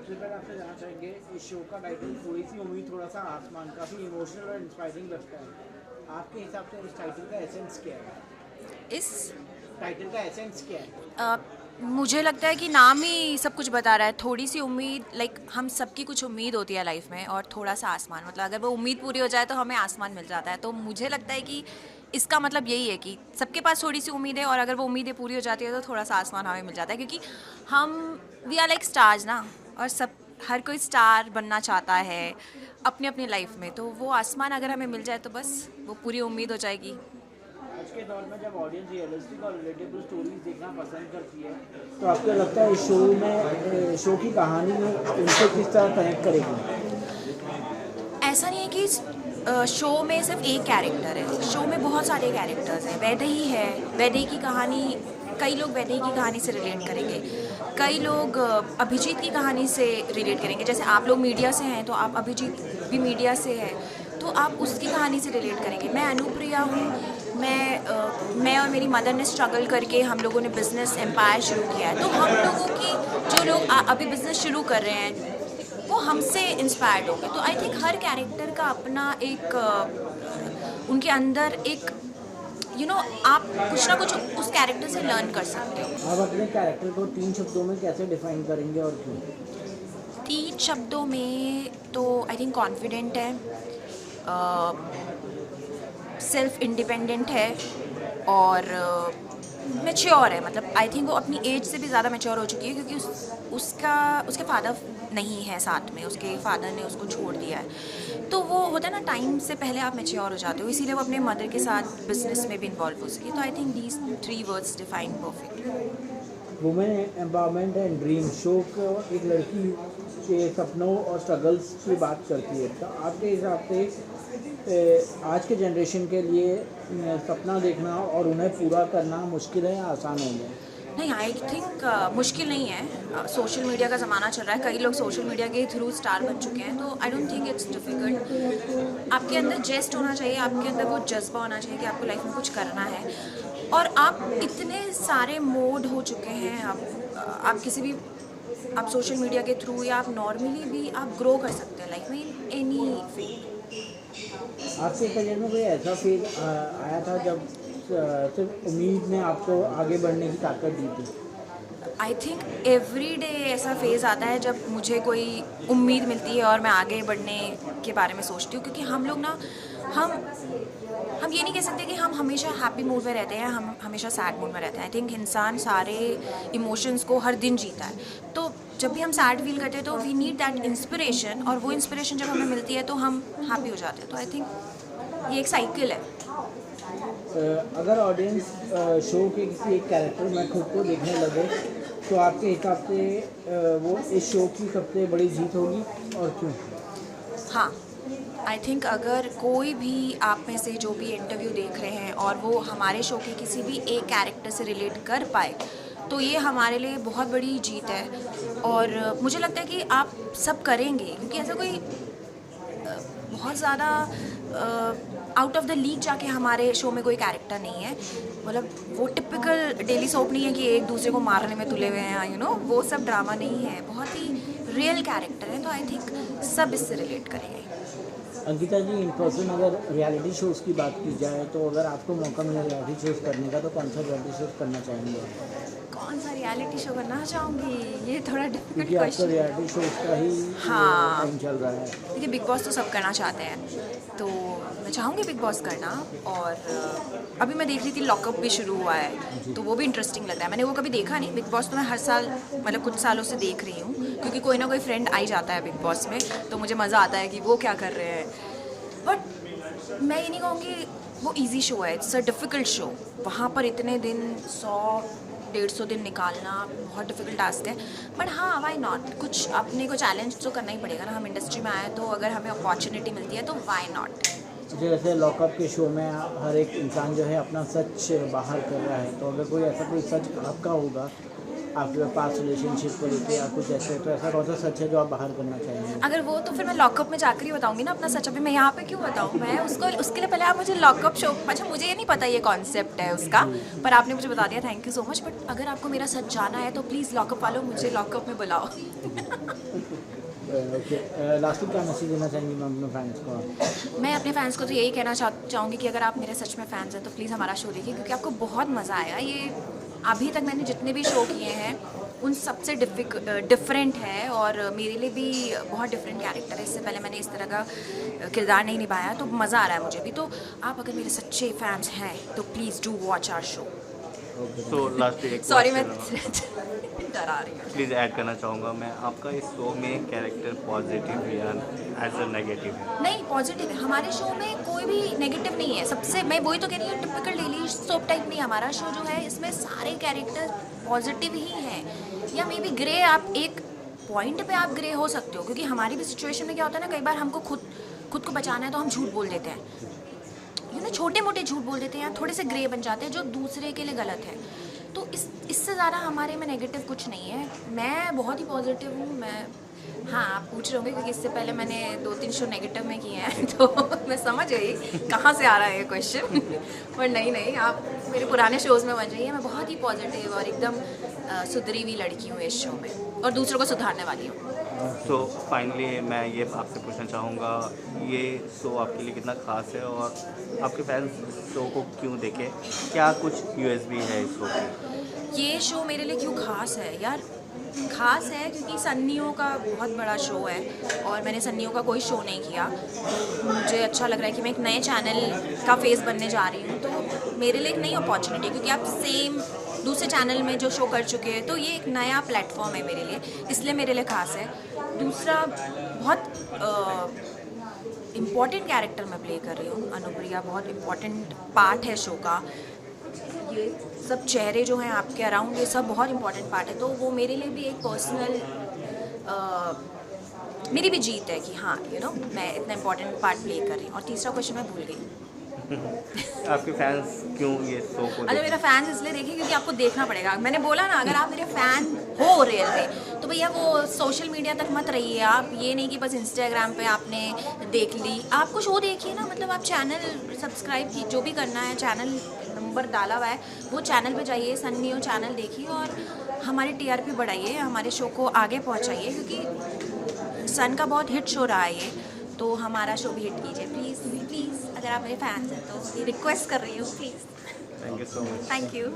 सबसे पहले आपसे जानना चाहेंगे इस शो का टाइटल थोड़ी सी उम्मीद थोड़ा सा आसमान, काफ़ी इमोशनल और इंस्पायरिंग लगता है। आपके हिसाब से इस टाइटल का एसेंस क्या है? इस टाइटल का एसेंस क्या है? अ, मुझे लगता है कि नाम ही सब कुछ बता रहा है। थोड़ी सी उम्मीद, लाइक हम सबकी कुछ उम्मीद होती है लाइफ में, और थोड़ा सा आसमान, मतलब अगर वो उम्मीद पूरी हो जाए तो हमें आसमान मिल जाता है। तो मुझे लगता है कि इसका मतलब यही है कि सबके पास थोड़ी सी उम्मीद है, और अगर वो उम्मीदें पूरी हो जाती है तो थोड़ा सा आसमान हमें मिल जाता है। क्योंकि हम वी आर लाइक स्टार्स ना, और सब हर कोई स्टार बनना चाहता है अपनी अपनी लाइफ में। तो वो आसमान अगर हमें मिल जाए तो बस वो पूरी उम्मीद हो जाएगी। आज के दौर में जब ऑडियंस रियलिस्टिक और रिलेटेबल स्टोरीज देखना पसंद करती है, तो आपको लगता है इस शो में शो की कहानी में उनसे किस तरह कनेक्ट करेगी? ऐसा नहीं है कि शो में सिर्फ एक कैरेक्टर है। शो में बहुत सारे कैरेक्टर्स हैं। वैदेही है, वैदेही की कहानी, कई लोग वैदेही की कहानी से रिलेट करेंगे, कई लोग अभिजीत की कहानी से रिलेट करेंगे। जैसे आप लोग मीडिया से हैं तो आप, अभिजीत भी मीडिया से है तो आप उसकी कहानी से रिलेट करेंगे। मैं अनुप्रिया हूँ, मैं और मेरी मदर ने स्ट्रगल करके हम लोगों ने बिज़नेस एम्पायर शुरू किया है। तो हम लोगों की, जो लोग अभी बिज़नेस शुरू कर रहे हैं, वो हमसे इंस्पायर्ड होंगे। तो आई थिंक हर कैरेक्टर का अपना एक उनके अंदर एक आप कुछ ना कुछ उस कैरेक्टर से लर्न कर सकते हो। आप अपने कैरेक्टर को 3 शब्दों में कैसे डिफाइन करेंगे और क्यों? 3 शब्दों में तो आई थिंक कॉन्फिडेंट है, सेल्फ इंडिपेंडेंट है, और मैच्योर है। मतलब आई थिंक वो अपनी एज से भी ज़्यादा मैच्योर हो चुकी है, क्योंकि उसके फादर नहीं है साथ में, उसके फादर ने उसको छोड़ दिया है। तो वो होता है ना, टाइम से पहले आप मैच्योर हो जाते हो, इसीलिए वो अपने मदर के साथ बिजनेस में भी इन्वॉल्व हो सकी। तो I think these 3 words define perfect. Women empowerment and dream show को एक लड़की के सपनों और स्ट्रगल्स की बात करती है, तो आपके हिसाब से आज के जनरेशन के लिए सपना देखना और उन्हें पूरा करना मुश्किल है या आसान हो गया? नहीं, आई थिंक मुश्किल नहीं है। सोशल मीडिया का ज़माना चल रहा है, कई लोग सोशल मीडिया के थ्रू स्टार बन चुके हैं। तो I don't think it's difficult. आपके अंदर जेस्ट होना चाहिए, आपके अंदर वो जज्बा होना चाहिए कि आपको लाइफ में कुछ करना है। और आप इतने सारे मोड हो चुके हैं, आप किसी भी, आप सोशल मीडिया के थ्रू या आप नॉर्मली भी आप ग्रो कर सकते हैं लाइफ में, इन एनी फील्ड। आपके करियर में कोई ऐसा फेज आया था जब सिर्फ उम्मीद ने आपको आगे बढ़ने की ताकत दी थी? आई थिंक एवरी डे ऐसा फेज़ आता है जब मुझे कोई उम्मीद मिलती है और मैं आगे बढ़ने के बारे में सोचती हूँ। क्योंकि हम लोग ना, हम ये नहीं कह सकते कि हम हमेशा हैप्पी मूड में रहते हैं, हम हमेशा सैड मूड में रहते हैं। आई थिंक इंसान सारे इमोशंस को हर दिन जीता है। तो जब भी हम सैड फील करते हैं तो वी नीड दैट इंस्पिरेशन, और वो इंस्पिरेशन जब हमें मिलती है तो हम हैप्पी हो जाते हैं। तो आई थिंक ये एक साइकिल है। अगर ऑडियंस शो के किसी एक कैरेक्टर में खुद को देखने लगे, तो आपके हिसाब से वो इस शो की सबसे बड़ी जीत होगी और क्यों? हाँ, आई थिंक अगर कोई भी आप में से जो भी इंटरव्यू देख रहे हैं और वो हमारे शो के किसी भी एक कैरेक्टर से रिलेट कर पाए, तो ये हमारे लिए बहुत बड़ी जीत है। और मुझे लगता है कि आप सब करेंगे, क्योंकि ऐसा कोई बहुत ज़्यादा आउट ऑफ द लीग जाके हमारे शो में कोई कैरेक्टर नहीं है। मतलब वो टिपिकल डेली सोप नहीं है कि एक दूसरे को मारने में तुले हुए हैं, वो सब ड्रामा नहीं है, बहुत ही रियल कैरेक्टर है। तो आई थिंक सब इससे रिलेट करेंगे। अंकिता जी, इन पर्सन अगर रियलिटी शोज़ की बात की जाए, तो अगर आपको मौका मिले रियलिटी शोज़ करने का, तो कौन सा रियलिटी शोज़ करना चाहेंगे? कौन सा रियलिटी शो करना चाहूँगी, ये थोड़ा डिफिकल्ट क्योंकि आपका क्वेश्चन। रियलिटी शोज़ का ही हाँ, टाइम चल रहा है। देखिए बिग बॉस तो सब करना चाहते हैं, तो मैं चाहूँगी बिग बॉस करना। और अभी मैं देख रही थी लॉकअप भी शुरू हुआ है, तो वो भी इंटरेस्टिंग लग रहा है। मैंने वो कभी देखा नहीं बिग बॉस, तो मैं हर साल, मतलब कुछ सालों से देख रही हूँ, क्योंकि कोई ना कोई फ्रेंड आ ही जाता है बिग बॉस में, तो मुझे मज़ा आता है कि वो क्या कर रहे हैं। बट मैं ये नहीं कहूँगी वो इजी शो है, इट्स अ डिफ़िकल्ट शो। वहाँ पर इतने दिन 100-150 दिन निकालना बहुत डिफ़िकल्ट टास्क है। बट हाँ, वाई नॉट, कुछ अपने को चैलेंज तो करना ही पड़ेगा ना। हम इंडस्ट्री में आए, तो अगर हमें अपॉर्चुनिटी मिलती है तो वाई नॉट। जैसे लॉकअप के शो में हर एक इंसान जो है अपना सच बाहर कर रहा है, तो अगर कोई ऐसा कोई सच आपका होगा आपके पास रिलेशनशिप को लेकर या कुछ ऐसे, तो ऐसा कौन सा सच है जो आप बाहर करना चाहेंगे? अगर वो, तो फिर मैं लॉकअप में जाकर ही बताऊंगी ना अपना सच। अभी मैं यहाँ पे क्यों बताऊँ? मैं उसके लिए पहले आप मुझे लॉकअप शो, अच्छा मुझे ये नहीं पता ये कॉन्सेप्ट है उसका, पर आपने मुझे बता दिया, thank you so much. But अगर आपको मेरा सच जाना है तो प्लीज़ लॉकअप वालों मुझे लॉकअप में बुलाओ। ओके, लास्टली क्या मैसेज देना चाहेंगी मैम अपने फैंस को? मैं अपने फैंस को तो यही कहना चाहूँगी कि अगर आप मेरे सच में फ़ैन्स हैं तो प्लीज़ हमारा शो देखिए, क्योंकि आपको बहुत मज़ा आएगा। ये अभी तक मैंने जितने भी शो किए हैं उन सबसे डिफरेंट है, और मेरे लिए भी बहुत डिफरेंट कैरेक्टर है। इससे पहले मैंने इस तरह का किरदार नहीं निभाया, तो मज़ा आ रहा है मुझे भी। तो आप अगर मेरे सच्चे फैंस हैं तो please do watch our show. तो लास्ट एक सॉरी मैं डरा रही हूँ। प्लीज़ ऐड करना चाहूँगा मैं, आपका इस शो में कैरेक्टर पॉजिटिव या एज अ नेगेटिव है? नहीं, पॉजिटिव है। हमारे शो में कोई भी नेगेटिव नहीं है। सबसे मैं वही तो कह रही हूँ, टिपिकल डेली सोप टाइप नहीं। हमारा शो जो है इसमें सारे कैरेक्टर पॉजिटिव ही हैं, या मे बी ग्रे, आप एक पॉइंट पे आप ग्रे हो सकते हो, क्योंकि हमारी भी सिचुएशन में क्या होता है ना, कई बार हमको खुद को बचाना है तो हम झूठ बोल देते हैं, छोटे मोटे झूठ बोल देते हैं, या थोड़े से ग्रे बन जाते हैं जो दूसरे के लिए गलत है। तो इससे ज़्यादा हमारे में नेगेटिव कुछ नहीं है। मैं बहुत ही पॉजिटिव हूँ। मैं, हाँ, आप पूछ रहे होंगे क्योंकि इससे पहले मैंने 2-3 शो नेगेटिव में किए हैं, तो मैं समझ गई कहाँ से आ रहा है ये क्वेश्चन। पर नहीं, आप मेरे पुराने शोज़ में मत जाइए। मैं बहुत ही पॉजिटिव और एकदम सुधरी हुई लड़की हूँ इस शो में, और दूसरों को सुधारने वाली हूँ। तो फाइनली मैं ये आपसे पूछना चाहूँगा, ये शो आपके लिए कितना ख़ास है और आपके फैंस शो को क्यों देखें? क्या कुछ यूएसपी है इस शो की? ये शो मेरे लिए क्यों ख़ास है यार? ख़ास है क्योंकि सन्नियों का बहुत बड़ा शो है, और मैंने सन्नियों का कोई शो नहीं किया। मुझे अच्छा लग रहा है कि मैं एक नए चैनल का फेस बनने जा रही हूँ, तो मेरे लिए एक नई अपॉर्चुनिटी, क्योंकि आप सेम दूसरे चैनल में जो शो कर चुके हैं, तो ये एक नया प्लेटफॉर्म है मेरे लिए, इसलिए मेरे लिए ख़ास है। दूसरा, बहुत इम्पॉर्टेंट कैरेक्टर मैं प्ले कर रही हूँ। अनुप्रिया बहुत इम्पॉर्टेंट पार्ट है शो का। ये सब चेहरे जो हैं आपके अराउंड, ये सब बहुत इम्पॉर्टेंट पार्ट है, तो वो मेरे लिए भी एक पर्सनल मेरी भी जीत है कि हाँ, मैं इतना इम्पॉर्टेंट पार्ट प्ले कर रही हूँ। और तीसरा क्वेश्चन मैं भूल गई। आपके फैंस क्यों ये शो को अरे मेरा फैंस इसलिए देखिए क्योंकि आपको देखना पड़ेगा। मैंने बोला ना, अगर आप मेरे फ़ैन हो रियल में, तो भैया वो सोशल मीडिया तक मत रहिए। आप ये नहीं कि बस इंस्टाग्राम पे आपने देख ली, आपको शो देखिए ना। मतलब आप चैनल सब्सक्राइब की, जो भी करना है, चैनल नंबर डाला हुआ है, वो चैनल पे जाइए, सन्नियों चैनल देखिए, और हमारी टीआरपी बढ़ाइए, हमारे शो को आगे पहुँचाइए, क्योंकि सन का बहुत हिट शो रहा है ये, तो हमारा शो भी हिट कीजिए प्लीज़। अगर आप मेरे फैंस हैं तो रिक्वेस्ट कर रही हूँ, please. Thank you so much. Thank you.